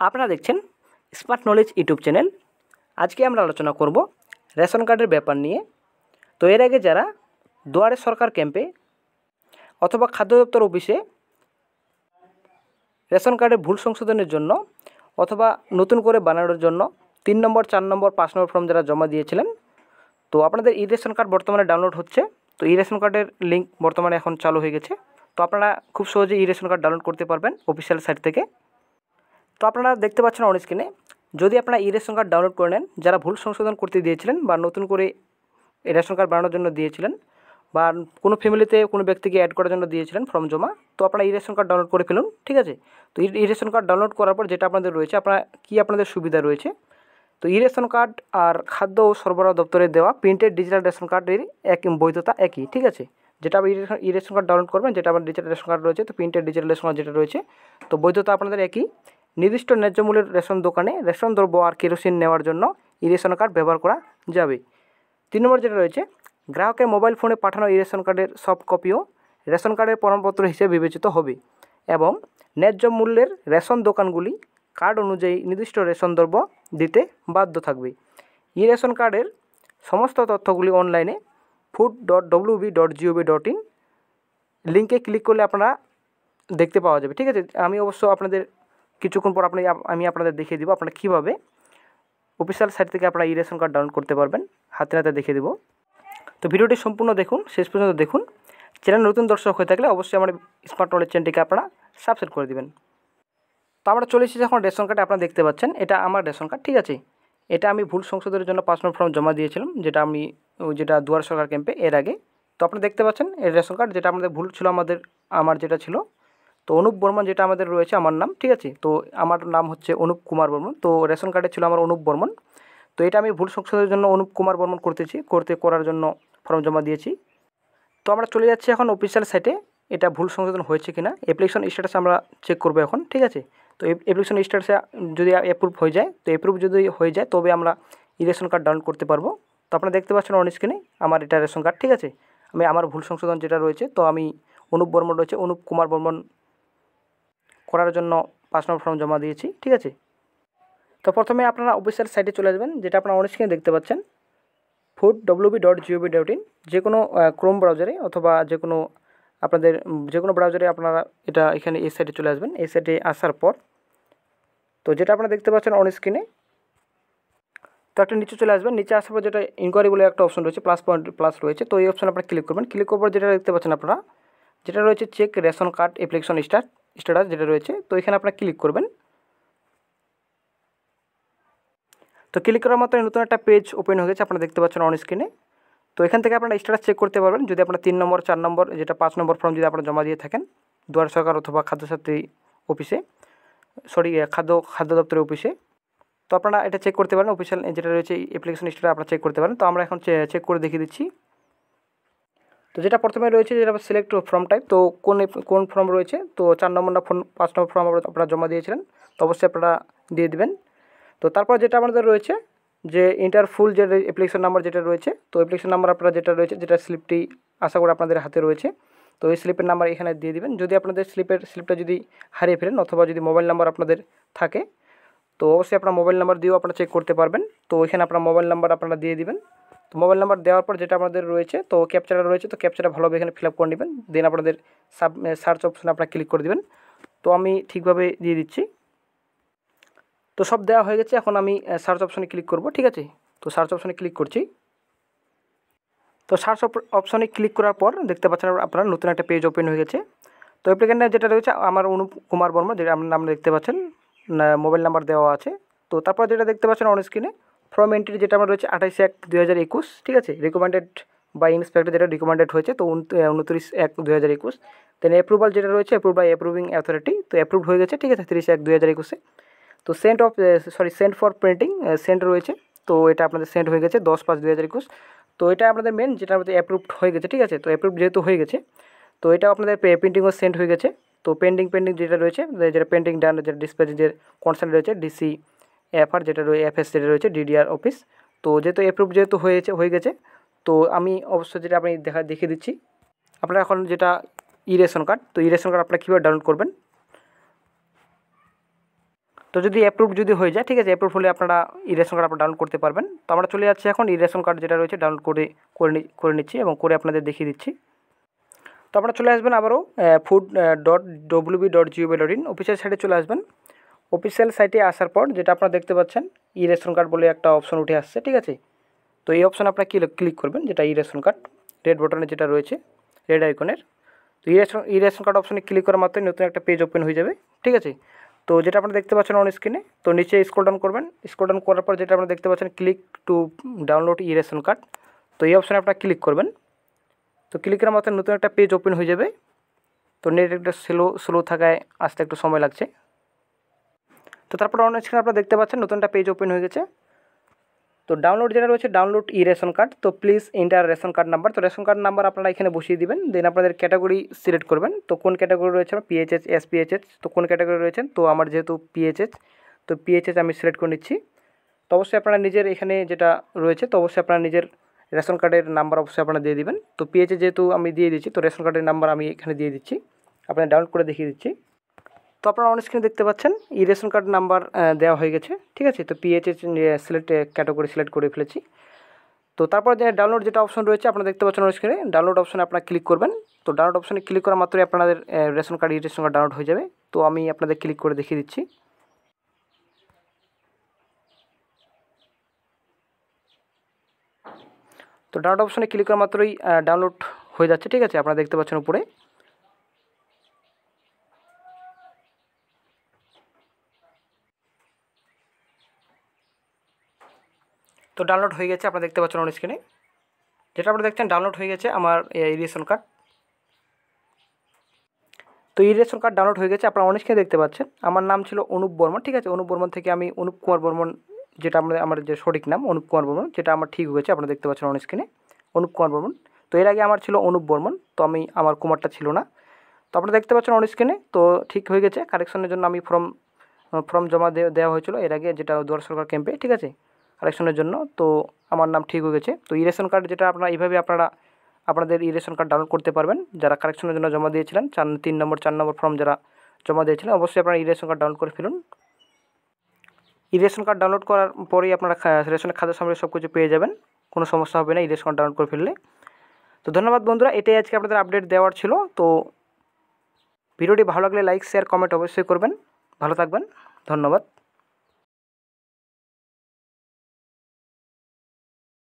আপনারা দেখছেন smart knowledge YouTube channel. আজকে আমরা আলোচনা করব রেশন কার্ডের ব্যাপার নিয়ে। তো এর আগে যারা দুয়ারে সরকার ক্যাম্পে অথবা খাদ্য দপ্তর অফিসে রেশন কার্ডের ভুল সংশোধনের জন্য অথবা নতুন করে বানানোর জন্য 3 নম্বর 4 নম্বর 5 নম্বর ফর্ম যারা জমা দিয়েছিলেন, তো আপনাদের ই-রেশন কার্ড বর্তমানে ডাউনলোড হচ্ছে। তো ই-রেশন কার্ডের লিঙ্ক বর্তমানে এখন চালু হয়ে গেছে। তো আপনারা খুব সহজে ই-রেশন কার্ড ডাউনলোড করতে পারবেন অফিসিয়াল সাইট থেকে। তো আপনারা দেখতে পাচ্ছেন অন স্ক্রিনে, যদি আপনারা ই-রেশন কার্ড ডাউনলোড করে নেন, যারা ভুল সংশোধন করতে দিয়েছিলেন বা নতুন করে রেশন কার্ড বানানোর জন্য দিয়েছিলেন বা কোনো ফ্যামিলিতে কোনো ব্যক্তিকে অ্যাড করার জন্য দিয়েছিলেন ফর্ম জমা, তো আপনারা ই-রেশন কার্ড ডাউনলোড করে ফেলুন, ঠিক আছে। তো ই-রেশন কার্ড ডাউনলোড করার পর যেটা আপনাদের রয়েছে, আপনাদের সুবিধা রয়েছে, তো ই-রেশন কার্ড আর খাদ্য ও সরবরাহ দপ্তরে দেওয়া প্রিন্টেড ডিজিটাল রেশন কার্ডের বৈধতা একই, ঠিক আছে। যেটা ই-রেশন কার্ড ডাউনলোড করবেন, যেটা আমার ডিজিটাল রেশন কার্ড রয়েছে, তো প্রিন্টেড ডিজিটাল রেশন কার্ড যেটা রয়েছে, তো বৈধতা আপনাদের একই। নির্দিষ্ট ন্যায্য মূল্যের রেশন দোকানে রেশন দ্রব্য আর কেরোসিন নেওয়ার জন্য ই-রেশন কার্ড ব্যবহার করা যাবে। 3 নম্বর যেটা রয়েছে, গ্রাহকের মোবাইল ফোনে পাঠানো ই-রেশন কার্ডের সফট কপিও রেশন কার্ডের প্রমাণপত্র হিসেবে বিবেচিত হবে এবং ন্যায্য মূল্যের রেশন দোকানগুলি কার্ড অনুযায়ী নির্দিষ্ট রেশন দ্রব্য দিতে বাধ্য থাকবে। ই-রেশন কার্ডের সমস্ত তথ্যগুলি অনলাইনে food.wb.gov.in লিঙ্কে ক্লিক করলে আপনারা দেখতে পাওয়া যাবে, ঠিক আছে। আমি অবশ্য আপনাদের কিছুক্ষণ পর আমি আপনাদের দেখিয়ে দেবো আপনারা কীভাবে অফিসিয়াল সাইট থেকে আপনারা ই-রেশন কার্ড ডাউনলোড করতে পারবেন, হাতে হাতে দেখিয়ে দেবো। তো ভিডিওটি সম্পূর্ণ দেখুন, শেষ পর্যন্ত দেখুন। চ্যানেল নতুন দর্শক হয়ে থাকলে অবশ্যই আমার স্মার্ট নলেজ চ্যানেলটিকে আপনারা সাবস্ক্রাইব করে দেবেন। তো আমরা চলে এসেছি এখন রেশন কার্ডে, আপনারা দেখতে পাচ্ছেন এটা আমার রেশন কার্ড, ঠিক আছে। এটা আমি ভুল সংশোধনের জন্য 5 নম্বর ফর্ম জমা দিয়েছিলাম, যেটা দুয়ার সরকার ক্যাম্পে এর আগে। তো আপনারা দেখতে পাচ্ছেন এই রেশন কার্ড, যেটা আমাদের ভুল ছিল, আমার যেটা ছিল, তো অনুপ বর্মন যেটা আমাদের রয়েছে আমার নাম, ঠিক আছে। তো আমার নাম হচ্ছে অনুপ কুমার বর্মন, তো রেশন কার্ডে ছিল আমার অনুপ বর্মন। তো এটা আমি ভুল সংশোধনের জন্য অনুপ কুমার বর্মন করার জন্য ফর্ম জমা দিয়েছি। তো আমরা চলে যাচ্ছি এখন অফিসিয়াল সাইটে, এটা ভুল সংশোধন হয়েছে কিনা অ্যাপ্লিকেশন স্ট্যাটাস আমরা চেক করবো এখন, ঠিক আছে। তো অ্যাপ্লিকেশন স্ট্যাটাসে যদি অ্যাপ্রুভ হয়ে যায়, তো অ্যাপ্রুভ যদি হয়ে যায় তবে আমরা ই-রেশন কার্ড ডাউনলোড করতে পারবো। তো আপনারা দেখতে পাচ্ছেন অন স্ক্রিনে আমার এটা রেশন কার্ড, ঠিক আছে। আমার ভুল সংশোধন যেটা রয়েছে, তো আমি অনুপ বর্মন রয়েছে, অনুপ কুমার বর্মন করার জন্য 5 নম্বর ফর্ম জমা দিয়েছি, ঠিক আছে। তো প্রথমে আপনারা অফিসিয়াল সাইটে চলে আসবেন, যেটা আপনারা অন স্ক্রিনে দেখতে পাচ্ছেন food.wb.gov.in, যে কোনো ক্রোম ব্রাউজারে অথবা যে কোনো ব্রাউজারে আপনারা এখানে এই সাইটে চলে আসবেন। এই সাইটে আসার পর তো যেটা আপনারা দেখতে পাচ্ছেন অন স্ক্রিনে, তো একটা নিচে চলে আসবেন। নিচে আসার পর যেটা ইনকোয়ারি বলে একটা অপশন রয়েছে, প্লাস রয়েছে, তো এই অপশন আপনারা ক্লিক করবেন। ক্লিক করার পর যেটা দেখতে পাচ্ছেন আপনারা, যেটা রয়েছে check ration card application status যেটা রয়েছে, তো এখানে আপনারা ক্লিক করবেন। তো ক্লিক করার মাত্র নতুন একটা পেজ ওপেন হয়ে গেছে, আপনারা দেখতে পাচ্ছেন অন স্ক্রিনে। তো এখান থেকে আপনারা স্ট্যাটাস চেক করতে পারবেন, যদি আপনারা 3 নম্বর 4 নম্বর যেটা 5 নম্বর ফর্ম যদি আপনারা জমা দিয়ে থাকেন দুয়ার সরকার অথবা খাদ্যসাথী অফিসে, খাদ্য দপ্তরের অফিসে, তো আপনারা এটা চেক করতে পারেন। অফিসিয়াল যেটা রয়েছে অ্যাপ্লিকেশন স্ট্যাটাস আপনারা চেক করতে পারেন। তো আমরা এখন চেক করে দেখিয়ে দিচ্ছি। তো যেটা প্রথমে রয়েছে, যেটা সিলেক্ট ফর্ম টাইপ, তো কোন ফর্ম রয়েছে, তো 4 নম্বর না 5 নম্বর ফর্ম আপনারা জমা দিয়েছিলেন, তো অবশ্যই আপনারা দিয়ে দেবেন। তো তারপর যেটা আমাদের রয়েছে যে ইন্টার ফুল যে অ্যাপ্লিকেশন নাম্বার যেটা রয়েছে, তো অ্যাপ্লিকেশন নাম্বার আপনারা যেটা রয়েছে, যেটা স্লিপটি আশা করি আপনাদের হাতে রয়েছে, তো এই স্লিপের নাম্বার এখানে দিয়ে দিবেন। যদি আপনাদের স্লিপটা যদি হারিয়ে ফেলেন অথবা যদি মোবাইল নাম্বার আপনাদের থাকে, তো অবশ্যই আপনার মোবাইল নাম্বার দিয়েও আপনারা চেক করতে পারবেন। তো এখানে আপনার মোবাইল নাম্বার আপনারা দিয়ে দিবেন। তো মোবাইল নাম্বার দেওয়ার পর যেটা আমাদের রয়েছে, তো ক্যাপচারা রয়েছে, তো ক্যাপচারা ভালোভাবে এখানে ফিল আপ করে নেবেন। দেন আপনাদের সার্চ অপশনে আপনারা ক্লিক করে দেবেন। তো আমি ঠিকভাবে দিয়ে দিচ্ছি। তো সব দেওয়া হয়ে গেছে, এখন আমি সার্চ অপশনে ক্লিক করব, ঠিক আছে। তো সার্চ অপশনে ক্লিক করছি। তো সার্চ অপশনে ক্লিক করার পর দেখতে পাচ্ছেন আপনারা নতুন একটা পেজ ওপেন হয়ে গেছে। তো অ্যাপ্লিকেন্টে যেটা রয়েছে আমার অনুপ কুমার বর্মা, যেটা আপনার নাম দেখতে পাচ্ছেন, মোবাইল নাম্বার দেওয়া আছে। তো তারপর যেটা দেখতে পাচ্ছেন অন স্ক্রিনে ফর্ম এন্ট্রি যেটা আমার রয়েছে 28/1/2021, ঠিক আছে। রিকমেন্ডেড বাই ইন্সপেক্টর যেটা রিকমেন্ডেড হয়েছে, তো 29/1/2021। দেন অ্যাপ্রুভাল যেটা রয়েছে অ্যাপ্রুভ বাই অ্যাপ্রুভিং অথরিটি, তো অ্যাপ্রুভ হয়ে গেছে, ঠিক আছে, 30/1/2021। তো সেন্ড ফর প্রিন্টিং সেন্ড রয়েছে, তো এটা আপনাদের সেন্ড হয়ে গেছে 10/5/2021। তো এটা আপনাদের মেন যেটা আমাদের অ্যাপ্রুভড হয়ে গেছে, ঠিক আছে। তো অ্যাপ্রুভ যেহেতু হয়ে গেছে, তো এটা আপনাদের প্রিন্টিংও সেন্ড হয়ে গেছে। তো পেন্ডিং যেটা রয়েছে, যেটা পেন্ডিং ডান, যেটা ডিসপ্যাচ যে কনসার্ন রয়েছে ডিসি এফআর যেটা রয়েছে, এফএস যেটা রয়েছে ডিডিআর অফিস, তো যেহেতু অ্যাপ্রুভ হয়ে গেছে, তো আমি অবশ্যই যেটা আপনি দেখিয়ে দিচ্ছি আপনারা এখন যেটা ই-রেশন কার্ড, তো ই-রেশন কার্ড আপনারা কীভাবে ডাউনলোড করবেন। তো যদি অ্যাপ্রুভ যদি হয়ে যায়, ঠিক আছে, অ্যাপ্রুভ হলে আপনারা ই-রেশন কার্ড আপনারা ডাউনলোড করতে পারবেন। তো আমরা চলে যাচ্ছি এখন ই-রেশন কার্ড যেটা রয়েছে ডাউনলোড করে নিচ্ছি এবং করে আপনাদের দেখিয়ে দিচ্ছি। তো আপনারা চলে আসবেন আবারও food.wb.gov.in অফিসিয়াল সাইটে চলে আসবেন। অফিসিয়াল সাইটে আসার পর যেটা আপনারা দেখতে পাচ্ছেন ই-রেশন কার্ড বলে একটা অপশন উঠে আসছে, ঠিক আছে। তো এই অপশানে আপনারা ক্লিক করবেন, যেটা ই-রেশন কার্ড রেড বাটনে যেটা রয়েছে রেড আইকনের। তো ই-রেশন কার্ড অপশানে ক্লিক করার মাত্রই নতুন একটা পেজ ওপেন হয়ে যাবে, ঠিক আছে। তো যেটা আপনারা দেখতে পাচ্ছেন অন স্ক্রিনে, তো নিচে স্ক্রল ডাউন করবেন। স্ক্রল ডাউন করার পর যেটা আপনারা দেখতে পাচ্ছেন ক্লিক টু ডাউনলোড ই-রেশন কার্ড, তো এই অপশানে আপনারা ক্লিক করবেন। তো ক্লিক করার মাত্র নতুন একটা পেজ ওপেন হয়ে যাবে। তো নেট একটা স্লো থাকায় আসতে একটু সময় লাগছে। তো তারপর অন স্ক্রিনে আপনারা দেখতে পাচ্ছেন নতুন একটা পেজ ওপেন হয়ে গেছে। তো ডাউনলোড যেটা রয়েছে ডাউনলোড ই-রেশন কার্ড, তো please enter ration card number. তো রেশন কার্ড নাম্বার আপনারা এখানে বসিয়ে দিবেন। দেন আপনাদের ক্যাটাগরি সিলেক্ট করবেন। তো কোন ক্যাটাগরি রয়েছে, পিএইচএস, এসপিএইচএস, তো কোন ক্যাটাগরি রয়েছেন, তো আমার যেহেতু পিএইচএস, তো পিএইচএস আমি সিলেক্ট করে নিচ্ছি। তো অবশ্যই আপনারা নিজের এখানে যেটা রয়েছে, তো অবশ্যই আপনারা নিজের রেশন কার্ডের নাম্বার অবশ্যই আপনারা দিয়ে দিবেন। তো পিএইচএস যেহেতু আমি দিয়ে দিচ্ছি, তো রেশন কার্ডের নাম্বার আমি এখানে দিয়ে দিচ্ছি, আপনারা ডাউনলোড করে দেখিয়ে দিচ্ছি। তো আপনারা অন স্ক্রিনে দেখতে পাচ্ছেন ই-রেশন কার্ড নাম্বার দেওয়া হয়ে গেছে, ঠিক আছে। তো পিএইচএস ক্যাটাগরি সিলেক্ট করে ফেলেছি। তো তারপর যে ডাউনলোড যেটা অপশন রয়েছে আপনারা দেখতে পাচ্ছেন অন স্ক্রিনে, ডাউনলোড অপশনে আপনারা ক্লিক করবেন। তো ডাউনলোড অপশনে ক্লিক করা মাত্রই আপনাদের রেশন কার্ড ই-রেশন কার্ড ডাউনলোড হয়ে যাবে। তো আমি আপনাদের ক্লিক করে দেখিয়ে দিচ্ছি। তো ডাউনলোড অপশনে ক্লিক করা মাত্রই ডাউনলোড হয়ে যাচ্ছে, ঠিক আছে, আপনারা দেখতে পাচ্ছেন উপরে। তো ডাউনলোড হয়ে গেছে, আপনারা দেখতে পাচ্ছেন অন স্ক্রিনে, যেটা আপনারা দেখছেন ডাউনলোড হয়ে গেছে আমার ই-রেশন কার্ড। তো ই-রেশন কার্ড ডাউনলোড হয়ে গেছে, আপনারা অন স্ক্রিনে দেখতে পাচ্ছেন আমার নাম ছিল অনুপ বর্মন, ঠিক আছে। অনুপ বর্মন থেকে আমি অনুপ কুমার বর্মন, যেটা আমার যে সঠিক নাম অনুপ কুমার বর্মন, যেটা আমার ঠিক হয়েছে, আপনারা দেখতে পাচ্ছেন অন স্ক্রিনে অনুপ কুমার বর্মন। তো এর আগে আমার ছিল অনুপ বর্মন, তো আমার কুমারটা ছিল না। তো আপনারা দেখতে পাচ্ছেন অন স্ক্রিনে, তো ঠিক হয়ে গেছে। কারেকশনের জন্য আমি ফর্ম জমা দেওয়া হয়েছিল এর আগে, যেটা দুয়ারে সরকার ক্যাম্পে, ঠিক আছে, কারেকশনের জন্য। তো আমার নাম ঠিক হয়ে গেছে। তো ই-রেশন কার্ড যেটা আপনারা এইভাবে আপনাদের ই-রেশন কার্ড ডাউনলোড করতে পারবেন, যারা কারেকশনের জন্য জমা দিয়েছিলেন 3 নম্বর 4 নম্বর ফর্ম যারা জমা দিয়েছিলেন, অবশ্যই আপনারা ই-রেশন কার্ড ডাউনলোড করে ফেলুন। ই-রেশন কার্ড ডাউনলোড করার পরেই আপনারা রেশনের খাদ্য সামগ্রী সব কিছু পেয়ে যাবেন, কোনো সমস্যা হবে না ই-রেশন কার্ড ডাউনলোড করে ফেললে। তো ধন্যবাদ বন্ধুরা, এটাই আজকে আপনাদের আপডেট দেওয়ার ছিল। তো ভিডিওটি ভালো লাগলে লাইক, শেয়ার, কমেন্ট অবশ্যই করবেন। ভালো থাকবেন, ধন্যবাদ।